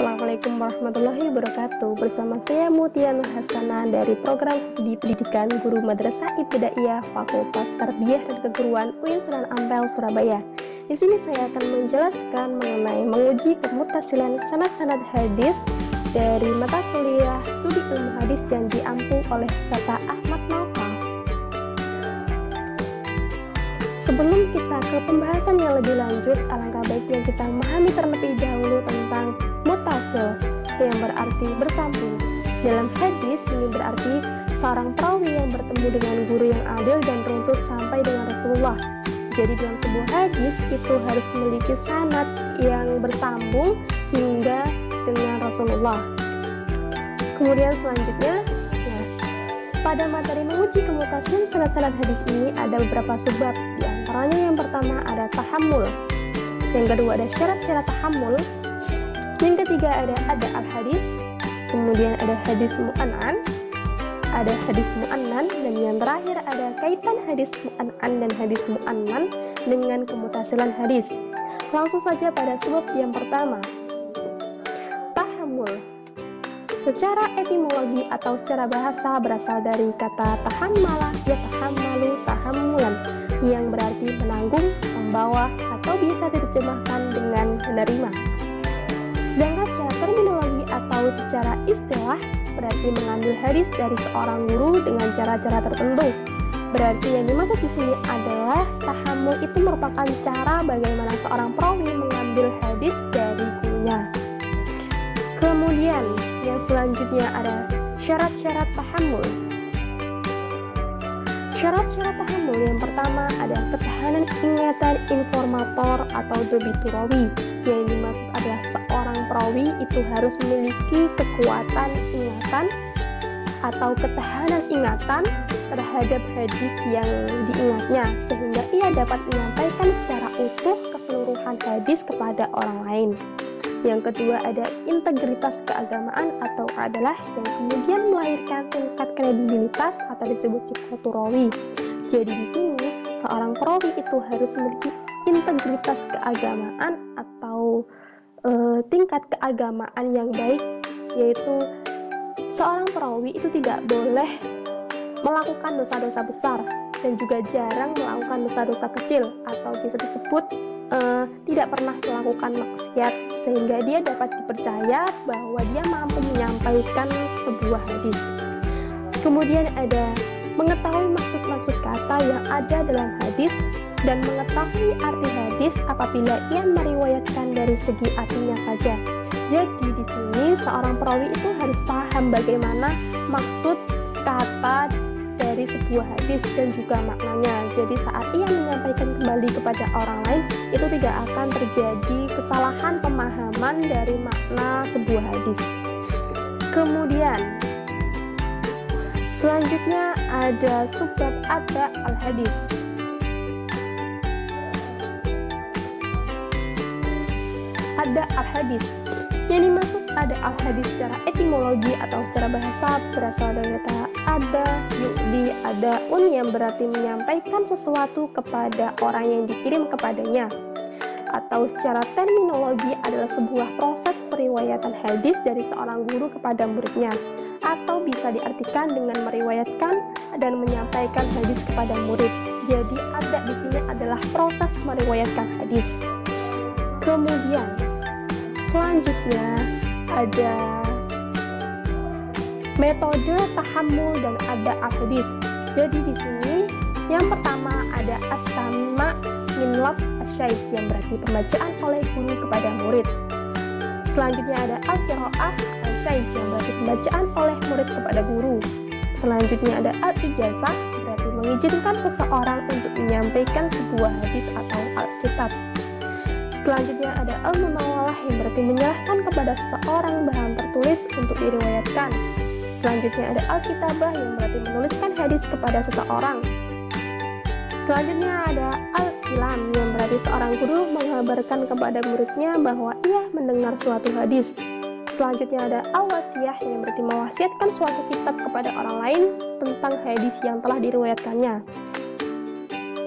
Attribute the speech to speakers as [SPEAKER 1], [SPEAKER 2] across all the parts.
[SPEAKER 1] Assalamualaikum warahmatullahi wabarakatuh. Bersama saya Mutia Nur Hasanah dari Program Studi Pendidikan Guru Madrasah Ibtidaiyah Fakultas Tarbiyah dan Keguruan UIN Sunan Ampel, Surabaya. Di sini saya akan menjelaskan mengenai menguji kemutasilan sanad-sanad hadis dari mata kuliah Studi Ilmu Hadis yang diampu oleh Bapak Ahmad Naufal. Sebelum kita ke pembahasan yang lebih lanjut, alangkah baiknya kita memahami terlebih dahulu tentang mutasil, yang berarti bersambung. Dalam hadis ini berarti seorang perawi yang bertemu dengan guru yang adil dan runtut sampai dengan Rasulullah. Jadi dalam sebuah hadis itu harus memiliki sanad yang bersambung hingga dengan Rasulullah. Kemudian selanjutnya, pada materi menguji kemutasilan sanad-sanad hadis ini ada beberapa subbab. Di antaranya yang pertama ada tahammul, yang kedua ada syarat-syarat tahammul, yang ketiga ada al-hadis, kemudian ada hadis mu'an'an, ada hadis mu'annan, dan yang terakhir ada kaitan hadis mu'an'an dan hadis mu'annan dengan kemutasilan hadis. Langsung saja pada subbab yang pertama, tahammul. Secara etimologi atau secara bahasa berasal dari kata tahammala, ya tahammalu, tahammulan, yang berarti menanggung, membawa, atau bisa diterjemahkan dengan menerima. Sedangkan secara terminologi atau secara istilah berarti mengambil hadis dari seorang guru dengan cara-cara tertentu. Berarti yang dimaksud di sini adalah tahammul itu merupakan cara bagaimana seorang perawi mengambil hadis dari gurunya. Kemudian yang selanjutnya ada syarat-syarat tahammul. Syarat-syarat tahammul yang pertama ada ketahanan ingatan informator atau dhabitur rawi. Yang dimaksud adalah seorang perawi itu harus memiliki kekuatan ingatan atau ketahanan ingatan terhadap hadis yang diingatnya, sehingga ia dapat menyampaikan secara utuh keseluruhan hadis kepada orang lain. Yang kedua ada integritas keagamaan atau adalah yang kemudian melahirkan tingkat kredibilitas atau disebut sifatur rawi. Jadi di sini seorang perawi itu harus memiliki integritas keagamaan atau tingkat keagamaan yang baik, yaitu seorang perawi itu tidak boleh melakukan dosa-dosa besar dan juga jarang melakukan dosa-dosa kecil atau bisa disebut tidak pernah melakukan maksiat, sehingga dia dapat dipercaya bahwa dia mampu menyampaikan sebuah hadis. Kemudian ada mengetahui maksud-maksud kata yang ada dalam hadis dan mengetahui arti hadis apabila ia meriwayatkan dari segi artinya saja. Jadi di sini seorang perawi itu harus paham bagaimana maksud kata dari sebuah hadis dan juga maknanya. Jadi saat ia menyampaikan kembali kepada orang lain, itu tidak akan terjadi kesalahan pemahaman dari makna sebuah hadis. Kemudian selanjutnya ada subbab ada al-hadis. Ada al-hadis. Yang dimaksud ada al-hadis secara etimologi atau secara bahasa berasal dari kata ada, yu'di, adaun, yang berarti menyampaikan sesuatu kepada orang yang dikirim kepadanya. Atau secara terminologi adalah sebuah proses periwayatan hadis dari seorang guru kepada muridnya. Atau bisa diartikan dengan meriwayatkan dan menyampaikan hadis kepada murid. Jadi ada di sini adalah proses meriwayatkan hadis. Kemudian selanjutnya ada metode tahammul dan ada al-hadis. Jadi di sini yang pertama ada as-sama' min lafz asy-syaikh, yang berarti pembacaan oleh guru kepada murid. Selanjutnya ada al-qiraah asy-syaikh, yang berarti pembacaan oleh murid kepada guru. Selanjutnya ada al-ijazah, berarti mengizinkan seseorang untuk menyampaikan sebuah hadis atau alkitab. Selanjutnya ada al-munawalah, yang berarti menyerahkan kepada seseorang bahan tertulis untuk diriwayatkan. Selanjutnya ada al-kitabah, yang berarti menuliskan hadis kepada seseorang. Selanjutnya ada al-ilam, yang berarti seorang guru mengabarkan kepada muridnya bahwa ia mendengar suatu hadis. Selanjutnya ada al-wasiyah, yang berarti mewasiatkan suatu kitab kepada orang lain tentang hadis yang telah diriwayatkannya.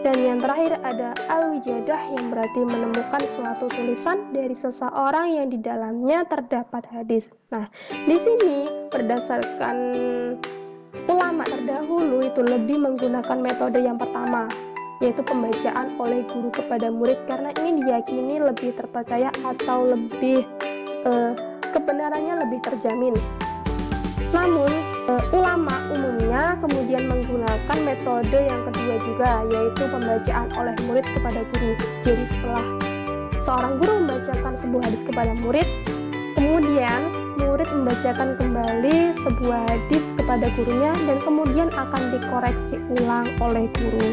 [SPEAKER 1] Dan yang terakhir ada al-wijadah yang berarti menemukan suatu tulisan dari seseorang yang di dalamnya terdapat hadis. Nah, di sini berdasarkan ulama terdahulu itu lebih menggunakan metode yang pertama, yaitu pembacaan oleh guru kepada murid, karena ini diyakini lebih terpercaya atau lebih kebenarannya lebih terjamin. Namun ulama umumnya kemudian menggunakan metode yang kedua juga, yaitu pembacaan oleh murid kepada guru. Jadi setelah seorang guru membacakan sebuah hadis kepada murid, kemudian murid membacakan kembali sebuah hadis kepada gurunya dan kemudian akan dikoreksi ulang oleh guru.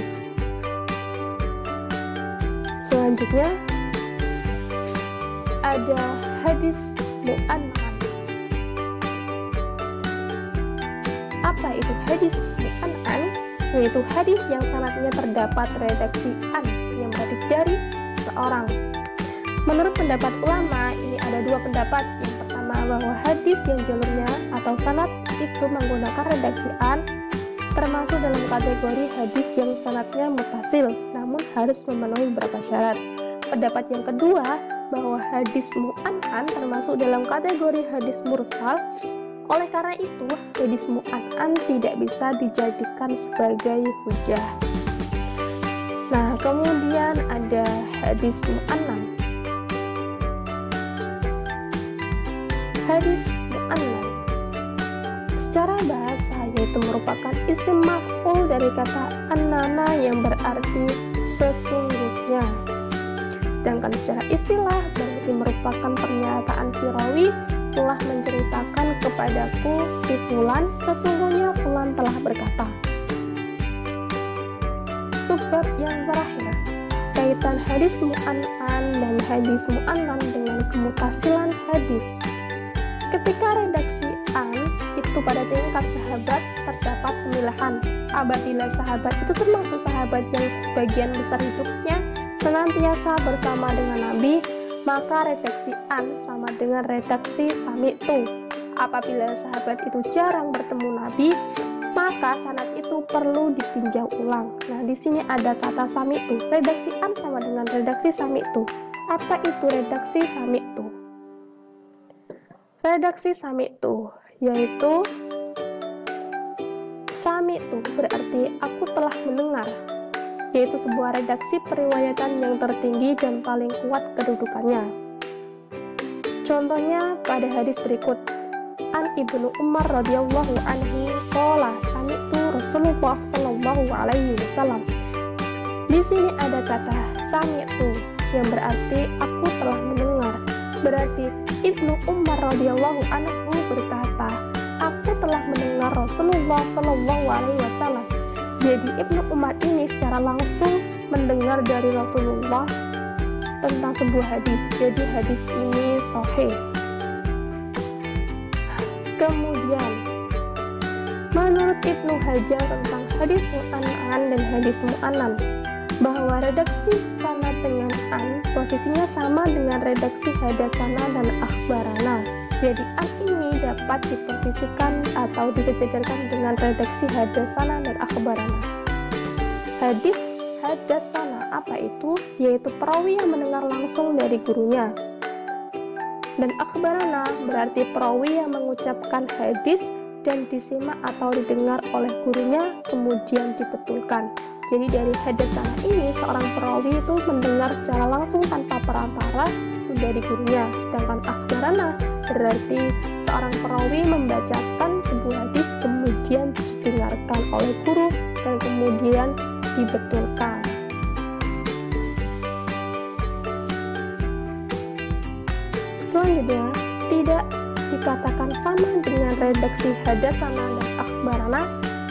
[SPEAKER 1] Selanjutnya ada hadis mu'an'an. Apa itu hadis mu'an'an? Yaitu hadis yang sanadnya terdapat redaksi an, yang berarti dari seorang. Menurut pendapat ulama, ini ada dua pendapat. Yang pertama, bahwa hadis yang jalurnya atau sanad itu menggunakan redaksi an termasuk dalam kategori hadis yang sanadnya mutasil, namun harus memenuhi beberapa syarat. Pendapat yang kedua, bahwa hadis mu'an'an termasuk dalam kategori hadis mursal. Oleh karena itu, hadis mu'an'an tidak bisa dijadikan sebagai hujah. Nah, kemudian ada hadis mu'annan. Hadis mu'annan secara bahasa yaitu merupakan isim maf'ul dari kata annana yang berarti sesungguhnya. Sedangkan secara istilah berarti merupakan pernyataan si rawi telah menceritakan kepadaku si fulan, sesungguhnya fulan telah berkata. Subbab yang terakhir, kaitan hadis mu'an'an dan hadis mu'annan dengan kemutasilan hadis. Ketika redaksi an itu pada tingkat sahabat terdapat pemilahan. Apabila sahabat itu termasuk sahabat yang sebagian besar hidupnya senantiasa bersama dengan Nabi, maka redaksi an sama dengan redaksi sami'tu. Apabila sahabat itu jarang bertemu Nabi, maka sanad itu perlu ditinjau ulang. Nah, di sini ada kata sami'tu. Redaksi an sama dengan redaksi sami'tu. Apa itu redaksi sami'tu? Redaksi sami'tu yaitu sami'tu berarti aku telah mendengar, yaitu sebuah redaksi periwayatan yang tertinggi dan paling kuat kedudukannya. Contohnya pada hadis berikut, An Ibnu Umar radhiyallahu anhu qala sami'tu Rasulullah sallallahu alaihi wasallam. Di sini ada kata sami'tu yang berarti aku telah mendengar. Berarti Ibnu Umar radhiyallahu anhu berkata, aku telah mendengar Rasulullah sallallahu alaihi wasallam. Jadi Ibnu Umar ini secara langsung mendengar dari Rasulullah tentang sebuah hadis. Jadi hadis ini sahih. Kemudian menurut Ibnu Hajar tentang hadis mu'an'an dan hadis mu'annan, bahwa redaksi sanad dengan an posisinya sama dengan redaksi hadasana dan akhbarana. Jadi an ini dapat diposisikan atau disejajarkan dengan redaksi hadasana dan akhbarana. Hadis hadasana apa itu? Yaitu perawi yang mendengar langsung dari gurunya. Dan akhbarana berarti perawi yang mengucapkan hadis dan disimak atau didengar oleh gurunya kemudian dibetulkan. Jadi dari hadasana ini seorang perawi itu mendengar secara langsung tanpa perantara itu dari gurunya. Sedangkan akhbarana berarti seorang perawi membacakan sebuah hadis kemudian didengarkan oleh guru dan kemudian dibetulkan. Selanjutnya, tidak dikatakan sama dengan redaksi hadasana dan akhbarana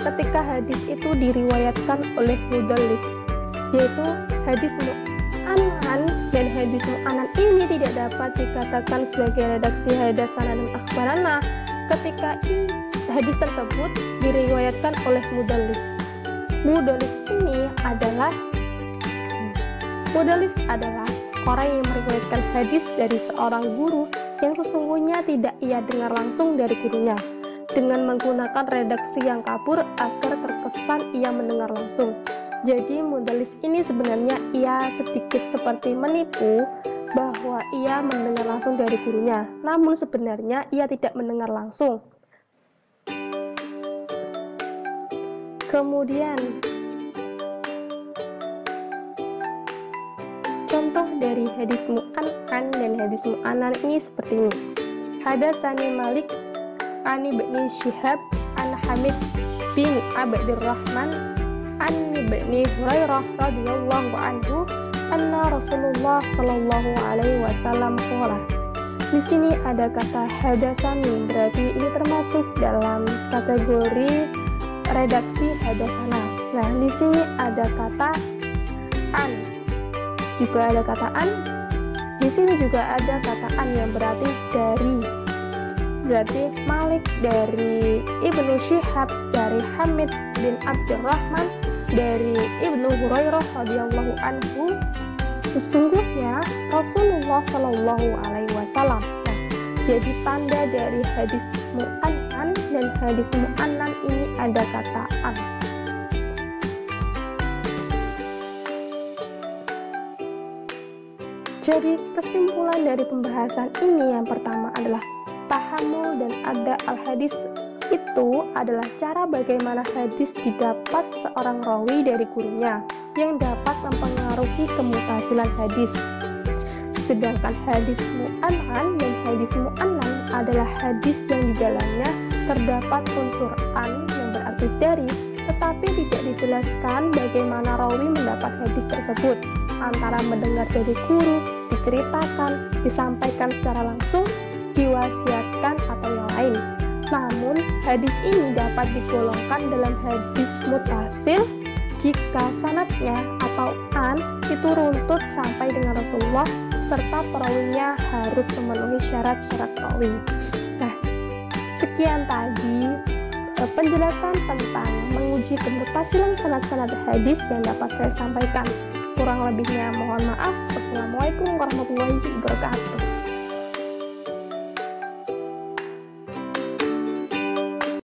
[SPEAKER 1] ketika hadis itu diriwayatkan oleh mudallis, yaitu hadis mu'an'an dan hadis mu'annan ini tidak dapat dikatakan sebagai redaksi hadasana dan akhbarana ketika hadis tersebut diriwayatkan oleh mudallis. Mudallis adalah orang yang meriwayatkan hadis dari seorang guru yang sesungguhnya tidak ia dengar langsung dari gurunya, dengan menggunakan redaksi yang kabur agar terkesan ia mendengar langsung. Jadi mudallis ini sebenarnya ia sedikit seperti menipu bahwa ia mendengar langsung dari gurunya, namun sebenarnya ia tidak mendengar langsung. Kemudian contoh dari hadis mu'an'an dan hadis mu'annan ini seperti ini. Hadatsani Malik an Ibnu Syihab an Hamid bin Abdurrahman an Ibnu Hurairah radhiyallahu anhu anna Rasulullah sallallahu alaihi wasallam qala. Di sini ada kata hadatsani, berarti ini termasuk dalam kategori redaksi hadasana. Nah, di sini ada kata an. Juga ada kata an. Di sini juga ada kata an yang berarti dari. Berarti Malik dari Ibnu Syihab, dari Hamid bin Abdurrahman, dari Ibnu Hurairah radhiyallahu anhu, sesungguhnya Rasulullah Shallallahu alaihi wasallam. Nah, jadi tanda dari hadis mu'an'an dan hadis mu'annan ini ada kata an. Jadi kesimpulan dari pembahasan ini yang pertama adalah tahammul dan ada al-hadis itu adalah cara bagaimana hadis didapat seorang rawi dari gurunya yang dapat mempengaruhi kemutasilan hadis. Sedangkan hadis mu'an'an dan hadis mu'annan adalah hadis yang di dalamnya terdapat unsur an yang berarti dari, tetapi tidak dijelaskan bagaimana rawi mendapat hadis tersebut, antara mendengar dari guru, diceritakan, disampaikan secara langsung, diwasiatkan atau yang lain. Namun, hadis ini dapat digolongkan dalam hadis mutasil jika sanadnya atau an itu runtut sampai dengan Rasulullah serta perawinya harus memenuhi syarat-syarat perawi. Nah, sekian tadi penjelasan tentang menguji kemutasilan sanad-sanad hadis yang dapat saya sampaikan. Kurang lebihnya mohon maaf. Wassalamualaikum warahmatullahi wabarakatuh.